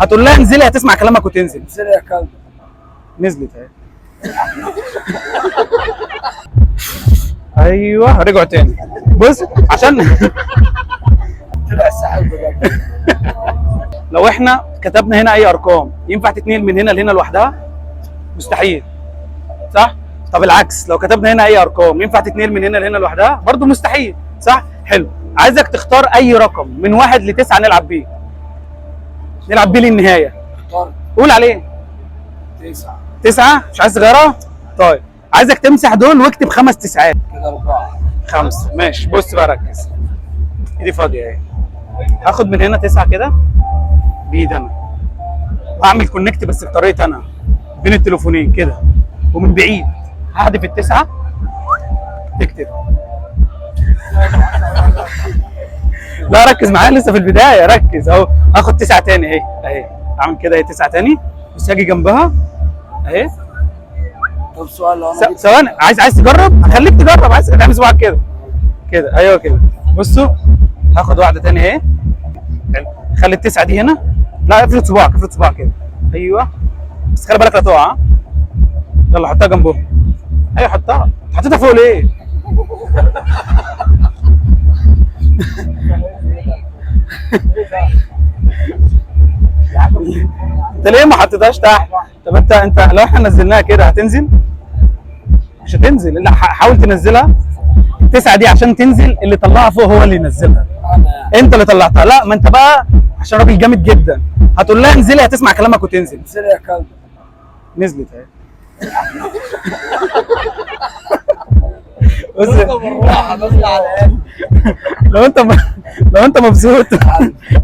هتقول لها انزلي هتسمع كلامك وتنزل. انزلي يا كلب. نزلت اهي. ايوه رجعوا تاني. بص عشان طلع الساحل بجد. لو احنا كتبنا هنا اي ارقام ينفع تتنقل من هنا لهنا لوحدها؟ مستحيل، صح؟ طب العكس، لو كتبنا هنا اي ارقام ينفع تتنقل من هنا لهنا لوحدها؟ برضه مستحيل، صح؟ حلو. عايزك تختار اي رقم من 1 ل 9 نلعب بيه. نلعب بيه للنهايه. اختار قول عليه. 9. 9 مش عايز تغيرها؟ طيب عايزك تمسح دول واكتب 5 تسعات. كده 4. 5 ماشي. بص بقى ركز. ايدي فاضيه اهي. هاخد من هنا 9 كده بايد انا. هعمل كونكت بس بطريقتي انا بين التليفونين كده، ومن بعيد هحذف ال9 تكتب. لا ركز معايا لسه في البدايه، ركز اهو. هاخد 9 تاني اهي اهي، اعمل كده اهي 9 تاني، بس هاجي جنبها اهي. طب سؤال، لو انا ثواني، عايز تجرب؟ هخليك تجرب. عايز تعمل صباعك كده كده، ايوه كده. بصوا هاخد واحده تاني اهي. حلو. خلي ال9 دي هنا. لا افرد صباعك، افرد صباعك كده. ايوه بس خلي بالك لا تقع. يلا حطها جنبهم. ايوه حطها. حطيتها فوق ليه؟ انت ليه ما حطيتهاش تحت؟ طب انت لو احنا نزلناها كده هتنزل؟ مش هتنزل. لا حاول تنزلها. ال9 دي عشان تنزل اللي طلعها فوق هو اللي ينزلها. انت اللي طلعتها. لا ما انت بقى عشان راجل جامد جدا هتقول لها انزلي هتسمع كلامك وتنزل. انزلي يا كلب. نزلت اهي. بص لو انت مبسوط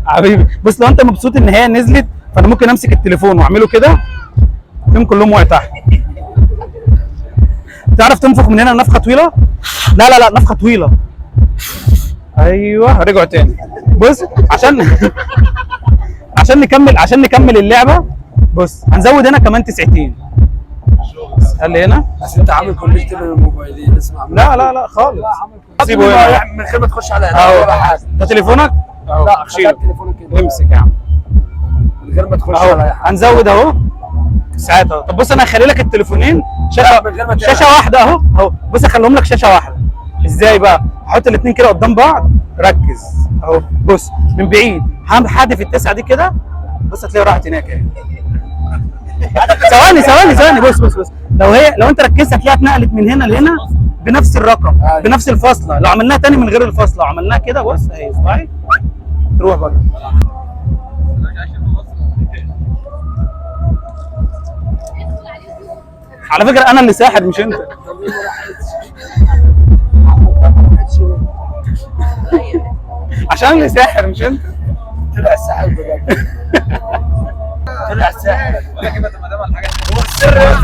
حبيبي، بص لو انت مبسوط ان هي نزلت فانا ممكن امسك التليفون واعمله كده فيهم كلهم وقعوا تحت. تعرف تنفخ من هنا نفخه طويله؟ لا نفخه طويله. ايوه رجعوا تاني. بص عشان نكمل اللعبه. بص هنزود هنا كمان 9. خلي هنا. بس انت عامل كونكت للموبايلين. اسمع. لا خالص. سيبه هنا من غير ما تخش على ولا حاجه. ده تليفونك؟ لا شيل تليفونك كده. امسك يا عم من غير ما تخش اهو. على حاجه. هنزود اهو ساعات اهو. طب بص انا هخلي لك التليفونين من غير شاشه واحده اهو. بص اخليهم لك شاشه واحده. ازاي بقى؟ هحط الاثنين كده قدام بعض. ركز اهو. بص من بعيد هحذف ال9 دي كده. بص هتلاقيها راحت هناك اهي. ثواني. بص لو انت ركزت هتلاقيها اتنقلت من هنا لهنا بنفس الرقم بنفس الفاصله. لو عملناها تاني من غير الفاصله وعملناها كده بص اهي اصبعي تروح بقى. على فكره انا اللي ساحر مش انت. عشان اللي ساحر مش انت. طلع الساحل بجد. طلع الساحل. ولا كده ما دام الحاجه هو السر